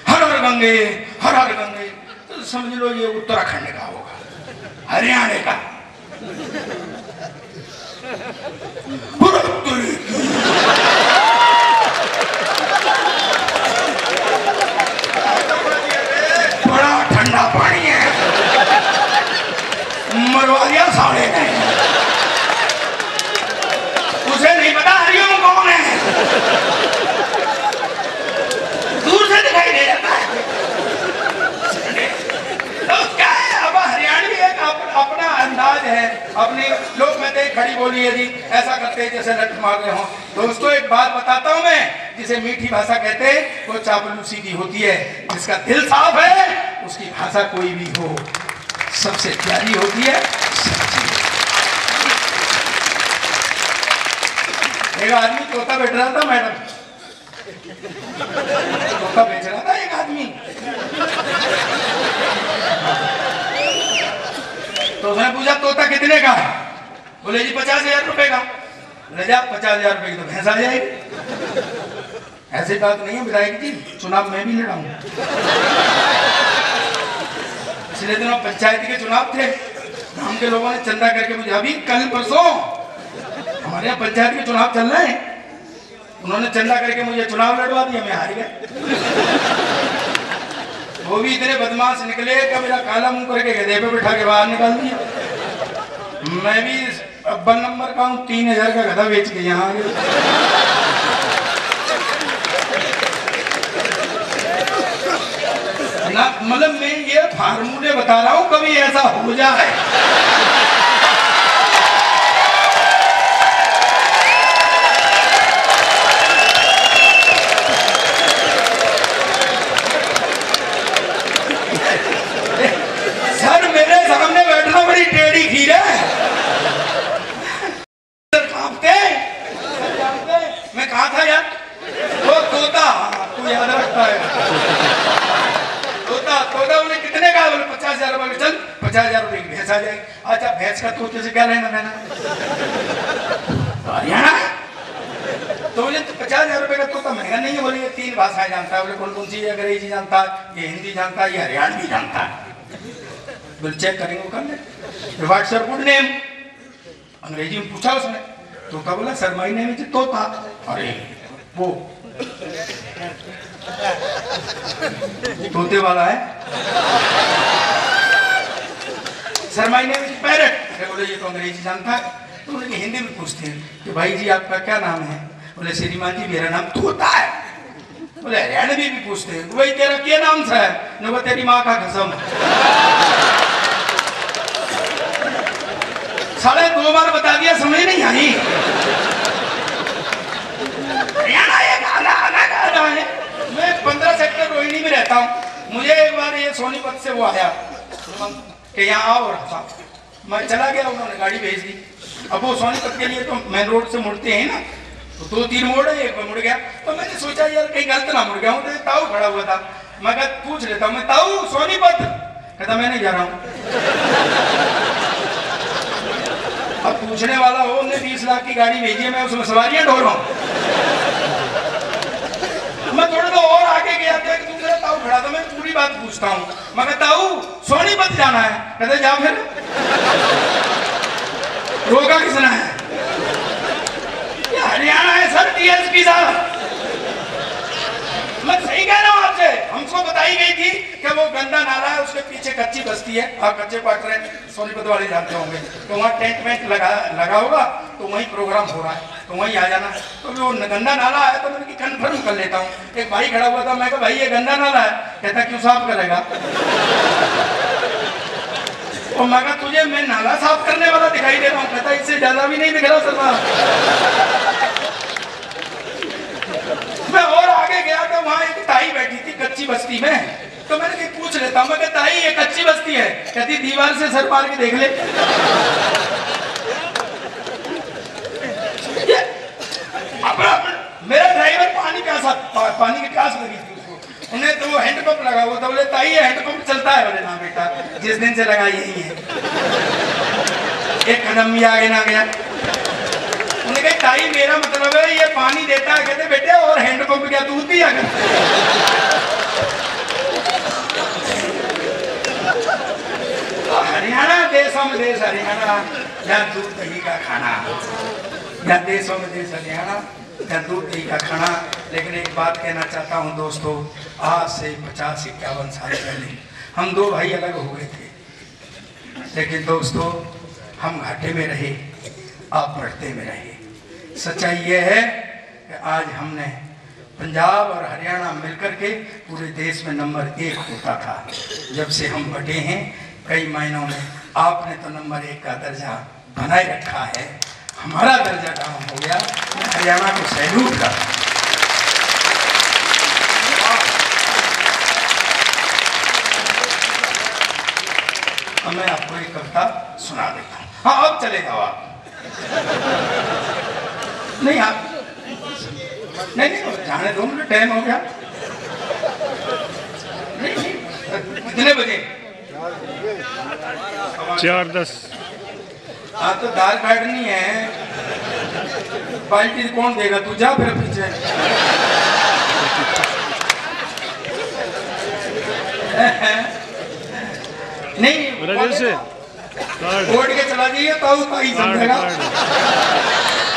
हर हर गंगे हर हर गंगे, तो समझ लो ये उत्तराखंड का होगा, हरियाणा का। बड़ा ठंडा पानी है, मरवा दिया साले ने, उसे नहीं पता हरिओम कौन है, दूर से दिखाई दे जाता है। तो क्या है, अब हरियाणवी एक अपना अंदाज है, अपनी लोग कहते हैं खड़ी बोली है जी, ऐसा करते हैं जैसे लठ मार रहे हो। दोस्तों एक बात बताता हूं मैं, जिसे मीठी भाषा कहते हैं वो चापलूसी की होती है, जिसका दिल साफ है उसकी भाषा कोई भी हो सबसे प्यारी होती है। एक आदमी तोता बेच रहा था मैडम, तोता बेच रहा था एक आदमी, तो उसने पूछा तोता कितने का है? बोले जी 50,000 रुपए का। बोले जा 50,000 रुपए की तो भैंस आ जाएगी। ऐसी बात नहीं है विधायक जी, चुनाव मैं भी लड़ाऊं। पिछले दिनों पंचायत के चुनाव थे, गांव के लोगों ने चंदा करके मुझे, अभी कल परसों हमारे यहाँ पंचायत के चुनाव चल रहे हैं, उन्होंने चंदा करके मुझे चुनाव लड़वा दिया, मैं हार गया। वो भी इतने बदमाश निकले कि मेरा काला मुंह करके गधे पे बिठा के बाहर निकाल दिया। मैं भी अब्बल नंबर का हूँ, 3,000 का गधा बेच के यहाँ आ गया। ना मतलब मैं ये फार्मूले बता रहा हूँ, कभी ऐसा हो जाए। सर मेरे सामने बैठना बड़ी टेढ़ी खीर है, कांपते। मैं कहा था यार, वो तोता, तू याद रखता है, तोता तोता बोले कितने का? बोले 50,000 रुपए। चल 50,000 रुपए की भैंस आ जाएगी। अच्छा भैंस का तोते से क्या लेना देना? हरियाणा तो बोले 50,000 रुपए का तोता महंगा नहीं है। बोले ये 3 भाषाएं जानता है। बोले कौन कौन सी? अंग्रेजी जानता है, ये हिंदी जानता है, ये हरियाणवी जानता है। बोले चेक करेंगे, कर ले। What's your good name? अंग्रेजी में पूछा उसने, तोता बोला सर माय नेम इज तोता। अरे वो तोते वाला है। Sir my name is parrot. बोले ये तो अंग्रेजी जानता है। तो उन्हें हिंदी में पूछते हैं कि भाई जी आपका क्या नाम है? बोले श्रीमान जी मेरा नाम तोता है। बोले हरियाणवी भी पूछते हैं भाई तेरा क्या नाम था? न तेरी माँ का कसम। 2.5 बार बता दिया, समझ नहीं आई। हरियाणा एक अलग है। मैं 15 सेक्टर रोहिणी में रहता हूँ। मुझे एक बार ये सोनीपत से वो आया कि यहाँ आओ रहा, मैं चला गया, उन्होंने गाड़ी भेज दी। अब वो सोनीपत के लिए तो मेन रोड से मुड़ते हैं ना, तो 2-3 मोड़ है, एक में मुड़ गया। तो मैंने सोचा यार कहीं गलत ना मुड़ गया हूँ, तो ताऊ खड़ा हुआ था, मैं कहा पूछ लेता हूँ, मैं ताऊ सोनीपत? कहता मैं नहीं जा रहा हूँ। अब पूछने वाला हो, उन्होंने 20 लाख की गाड़ी भेजी है, मैं उसमें सवारियां ढो रहा हूँ। मैं थोड़ा तो और आगे गया था कि दूसरा ताऊ खड़ा था, मैं पूरी बात पूछता हूँ। मैं कहता ताऊ सोनीपत जाना है? कहते जा फिर। रोका किसने है? हरियाणा है सर, डीएसपी साहब। मैं सही कह रहा हूँ आपसे। हमको बताई गई थी कि वो गंदा नाला है, उसके पीछे कच्ची बस्ती है, आप कच्चे क्वार्टर सोनीपत वाले जानते होंगे, तो वहाँ टेंट वेंट लगा होगा, तो वहीं प्रोग्राम हो रहा है, तो वहीं आ जाना। तो वो गंदा नाला है, तो मैंने कन्फर्म कर लेता हूँ। एक भाई खड़ा हुआ था, मैं कहा भाई ये गंदा नाला है। कहता क्यों साफ करेगा? और मैं कहा तुझे मैं नाला साफ करने वाला दिखाई दे रहा हूँ? कहता इससे ज्यादा भी नहीं दिख रहा सर। मैं और आगे गया तो वहां एक ताई बैठी थी कच्ची बस्ती में, तो मैंने पूछ लेता हूँ, मैं कहता ताई ये कच्ची बस्ती है? कहती दीवार से सर मार के देख ले। मेरा ड्राइवर दिन से लगा यही है, एक कदम भी आगे ना गया। उन्होंने कहा ताई मेरा मतलब है ये पानी देता है, कहते बेटे और हैंडपंप क्या दूध दिया करते। हरियाणा देशों में देश हरियाणा, जहाँ दूध दही का खाना, जहाँ देशों में देश हरियाणा, जहाँ दूध दही का खाना। लेकिन एक बात कहना चाहता हूँ दोस्तों, आज से 50-51 साल पहले हम दो भाई अलग हो गए थे, लेकिन दोस्तों हम घाटे में रहे, आप बढ़ते में रहे। सच्चाई यह है कि आज हमने पंजाब और हरियाणा मिलकर के पूरे देश में नंबर 1 होता था। जब से हम बढ़े हैं कई महीनों में आपने तो नंबर 1 का दर्जा बनाए रखा है, हमारा दर्जा डाउन हो गया। मैं हरियाणा को सैल्यूट करता हूं। अब मैं आपको एक कविता सुना देता हूँ। हाँ अब चले जाओ आप। नहीं आप नहीं जाने दो, मुझे टाइम हो गया। नहीं कितने बजे?
4:10।
हाँ तो दाल काटनी है, बाल्टी कौन देगा? तू जा फिर पीछे। नहीं
से
ओढ़ के चला जाइए तो ताई समझेगा।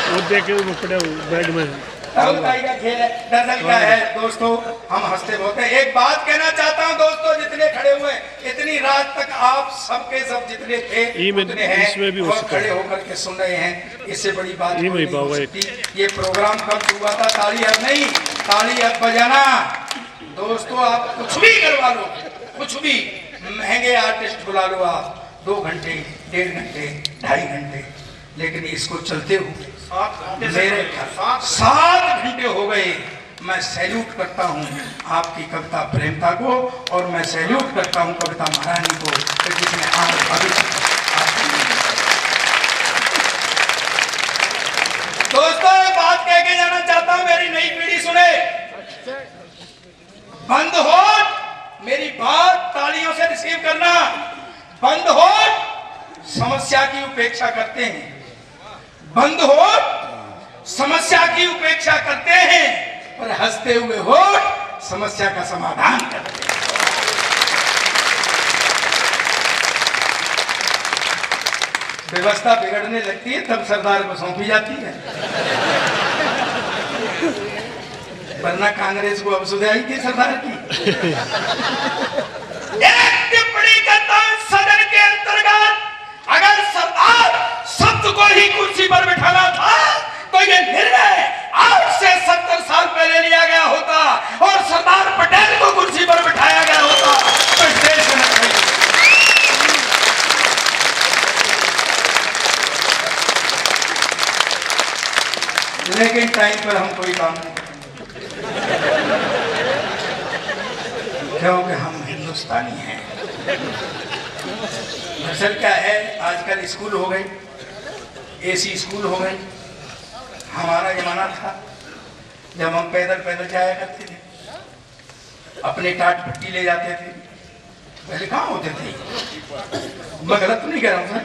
वो देखे पड़े बैग में
ताई का खेल है। दरअसल क्या है दोस्तों, हम हंसते बहुत हैं। एक बात कहना चाहता हूँ दोस्तों, जितने खड़े हुए इतनी रात तक आप सबके सब जितने थे उतने हैं और खड़े होकर के सुन रहे हैं, इससे बड़ी बात नहीं हो सकती। ये प्रोग्राम कब हुआ था? ताली अब नहीं, ताली अब बजाना। दोस्तों आप कुछ भी करवा लो, कुछ भी महंगे आर्टिस्ट बुला लो आप, 2 घंटे 1.5 घंटे 2.5 घंटे, लेकिन इसको चलते हुए मेरे 7 घंटे हो गए। मैं सैल्यूट करता हूँ आपकी कविता प्रेमता को, और मैं सैल्यूट करता हूँ कविता महारानी को, जिसने आज भविष्य। दोस्तों बात कह के जाना चाहता हूँ, मेरी नई पीढ़ी सुने, बंद हो मेरी बात तालियों से रिसीव करना। बंद हो समस्या की उपेक्षा करते हैं, बंद हो समस्या की उपेक्षा करते हैं, पर हंसते हुए हो समस्या का समाधान करते हैं। व्यवस्था बिगड़ने लगती है तब सरदार को सौंपी जाती है, वरना कांग्रेस को अब सुधाई थी सरदार की। एक टिप्पणी करता हूं सदन के अंतर्गत, अगर सरदार शब्द को ही कुर्सी पर बिठाना था तो ये निर्णय आज से 70 साल पहले लिया गया होता और सरदार पटेल को कुर्सी पर बिठाया गया होता तो देश में नहीं। लेकिन टाइम पर हम कोई काम नहीं, क्योंकि हम हिंदुस्तानी हैं। दरअसल क्या है, आजकल स्कूल हो गए, एसी स्कूल हो गए। हमारा जमाना था जब हम पैदल पैदल जाया करते थे, अपने टाट पट्टी ले जाते थे। पहले कहाँ होते थे, मैं गलत तो नहीं कह रहा हूँ सर।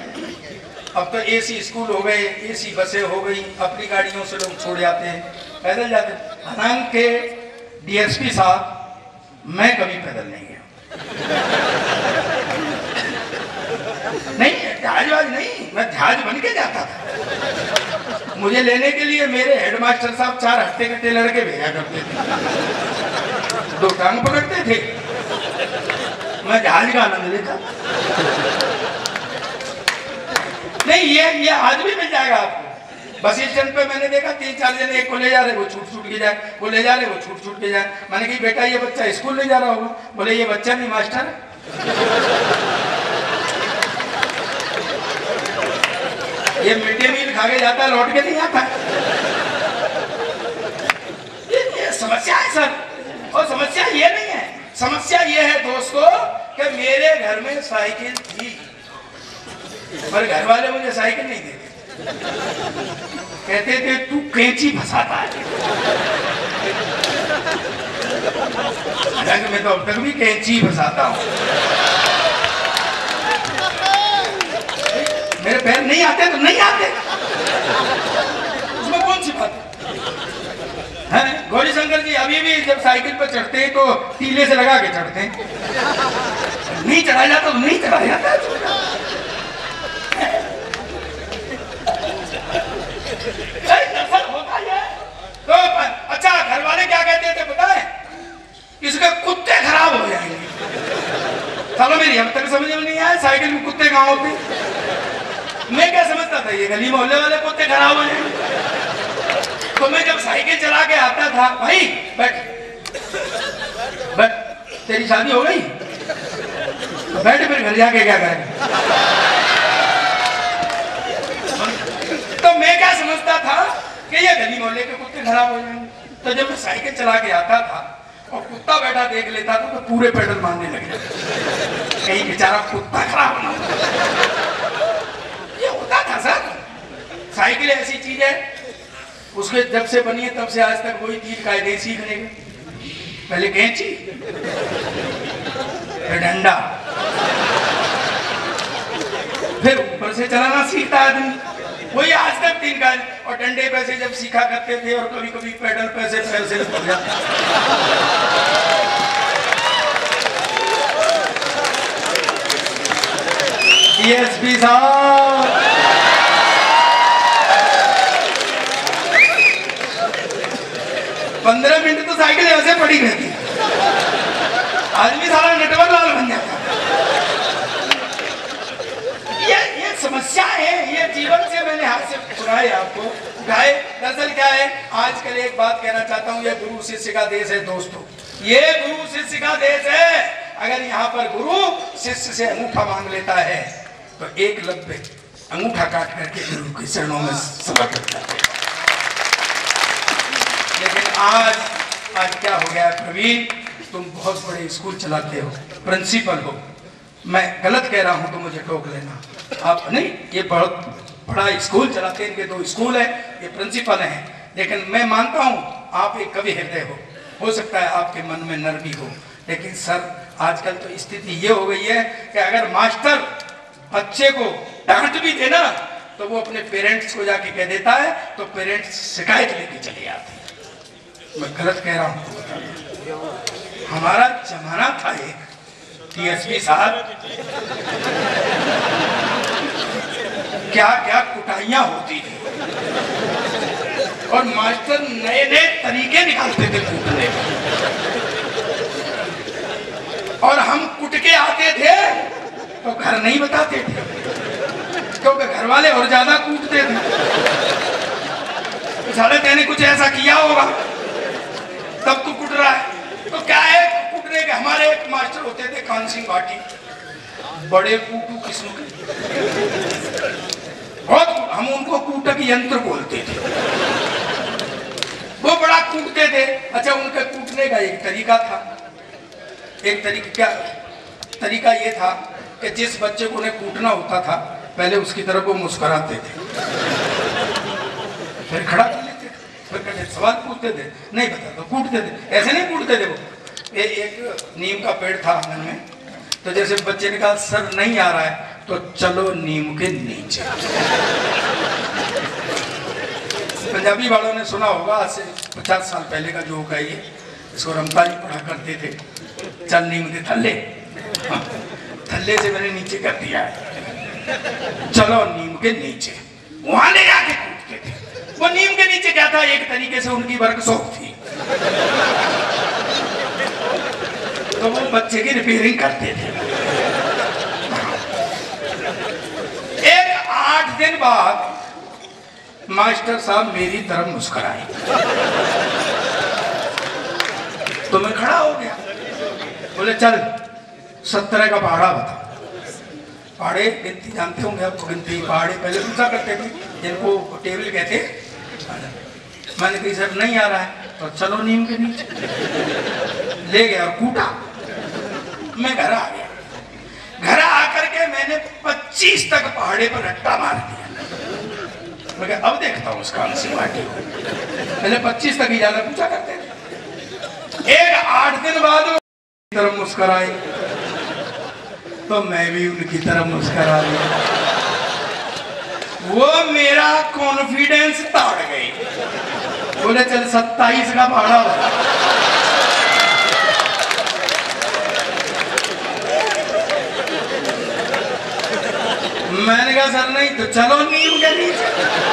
अब तो एसी स्कूल हो गए, एसी बसें हो गई, अपनी गाड़ियों से लोग छोड़ जाते हैं, पैदल जाते हैं। हालांकि डीएसपी साहब, मैं कभी पैदल नहीं गया। नहीं जहाजबाज नहीं, मैं जहाज बन के जाता था। मुझे लेने के लिए मेरे हेडमास्टर साहब 4 हट्टे-कट्टे लड़के भेजा करते थे, 2 टांग पकड़ते थे, मैं जहाज का आनंद लेता। नहीं ये आज भी मिल जाएगा आपको। बस स्टैंड पे मैंने देखा 3-4 जने, एक को ले जा रहे, वो छूट के जाए, वो ले जा रहे, वो छूट के जाए। मैंने कहा बेटा ये बच्चा स्कूल ले जा रहा होगा, बोले ये बच्चा नहीं मास्टर। ये मिड डे मील खा के जाता है, लौट के नहीं आता। ये समस्या है सर, और समस्या ये नहीं है, समस्या ये है दोस्तों कि मेरे घर में साइकिल थी, पर घर वाले मुझे साइकिल नहीं देते, कहते थे तू कैंची फंसाता है। हालांकि मैं तो अब तक भी कैंची फंसाता हूँ। मेरे पैर नहीं आते तो नहीं आते, उसमें कौन सी बात है? गौरी शंकर जी अभी भी जब साइकिल पर चढ़ते हैं तो टीले से लगा के चढ़ते हैं, नहीं चढ़ाया जाता तो नहीं चढ़ाया जाता। होता है तो अच्छा, घर वाले क्या कहते थे पता है? इसके कुत्ते खराब हो जाएंगे। चलो मेरी अब तक समझ में नहीं आया साइकिल में कुत्ते कहाँ होते। मैं क्या समझता था ये गली मोहल्ले वाले कुत्ते खराब हो जाएंगे। तो मैं जब साइकिल चला के आता था, भाई बैठ बैठ, तेरी शादी हो गई तो बैठ, फिर घर जाके क्या करें। तो मैं क्या समझता था कि ये गली मोहल्ले के कुत्ते खराब हो जाएंगे। तो जब मैं साइकिल चला के आता था और कुत्ता बैठा देख लेता था तो पूरे पेडल मारने लगे, कहीं बेचारा कुत्ता खराब ना हो। ये होता था सर। साइकिल ऐसी चीज है, उसके जब से बनी है तब से आज तक वही तीन कायदे सीखने के। पहले कैंची, फिर डंडा, फिर ऊपर से चलाना सीखता आदमी, वही आज तक तीन कायदे। और डंडे पैसे जब सीखा करते थे और कभी कभी पैडल पैसे पैसे पड़ जाते। डीएसपी साहब, पंद्रह मिनट तो साइकिल ऐसे पड़ी रहती, आदमी सारा नेटवर्क लाल बन जाता। ये समस्या है, ये जीवन से मैंने हाथ से उठाए, आपको उठाए। दरअसल क्या है, आजकल एक बात कहना चाहता हूँ, ये गुरु शिष्य का देश है दोस्तों, ये गुरु शिष्य का देश है। अगर यहाँ पर गुरु शिष्य से अंगूठा मांग लेता है तो एक लब्बे अंगूठा काट करके गुरु के चरणों में समर्पित करते हैं। लेकिन आज क्या हो गया प्रवीण, तुम बहुत बड़े स्कूल चलाते हो, प्रिंसिपल हो, मैं गलत कह रहा हूं तो मुझे टोक लेना। आप नहीं, ये बहुत बड़ा स्कूल चलाते हैं, इनके दो स्कूल है, ये प्रिंसिपल हैं। लेकिन मैं मानता हूं आप एक कवि हृदय हो सकता है आपके मन में नरमी हो, लेकिन सर आजकल तो स्थिति ये हो गई है कि अगर मास्टर बच्चे को डांट भी देना तो वो अपने पेरेंट्स को जाके कह देता है, तो पेरेंट्स शिकायत लेके चले आते हैं। मैं गलत कह रहा हूं? हमारा जमाना था एक डीएसपी साहब, क्या क्या कुटाइयां होती थी और मास्टर नए नए तरीके निकालते थे कूटने के, और हम कुट के आते थे तो घर नहीं बताते थे क्योंकि घर वाले और ज्यादा कूटते थे। साले तेने कुछ ऐसा किया होगा तब तू कुट रहा है। तो क्या है कूटने के? हमारे एक मास्टर होते थे कान सिंह भाटी, बड़े कूटू किस्म के, बहुत, हम उनको कूटक यंत्र बोलते थे। वो बड़ा कूटते थे। अच्छा, उनके कूटने का एक तरीका था, एक तरीका ये था कि जिस बच्चे को उन्हें कूटना होता था पहले उसकी तरफ वो मुस्कुराते थे, फिर खड़ा कर लेते थे, फिर कहते सवाल पूछते थे, नहीं पता तो कूटते थे। ऐसे नहीं कूटते थे वो। एक नीम का पेड़ था आंगन में, तो जैसे बच्चे ने कहा सर नहीं आ रहा है तो चलो नीम के नीचे। पंजाबी वालों ने सुना होगा, आज से 50 साल पहले का जोक है ये, इसको रमता जी पढ़ा करते थे, चल नीम के थल्ले। हाँ, थल्ले से मैंने नीचे कर दिया, चलो नीम के नीचे। वहां ले जाके कूदते थे। वो नीम के नीचे क्या था, एक तरीके से उनकी वर्कशॉप थी, तो वो बच्चे की रिपेयरिंग करते थे। एक 8 दिन बाद मास्टर साहब मेरी तरफ मुस्कुराए तो मैं खड़ा हो गया, बोले चल 17 का पहाड़ा बता। पहाड़े गिनती जानते होंगे आप, गिनती पहाड़े पहले पूछा करते थे जिनको टेबल कहते। मैंने कही सर नहीं आ रहा है तो चलो नीम के नीचे। ले गया और कूटा। मैं घर आ गया। घर आकर के मैंने 25 तक पहाड़े पर रट्टा मार दिया। मैं अब देखता हूँ उसका कान वाटी को। पहले 25 तक ही जाना पूछा करते थे। एक 8 दिन बाद तरफ मुस्कुराए तो मैं भी उनकी तरफ मुस्कुरा दिया। वो मेरा कॉन्फिडेंस तोड़ गई। बोले चल 27 का भाड़ा होगा। मैंने कहा सर नहीं तो चलो नीम के नीचे।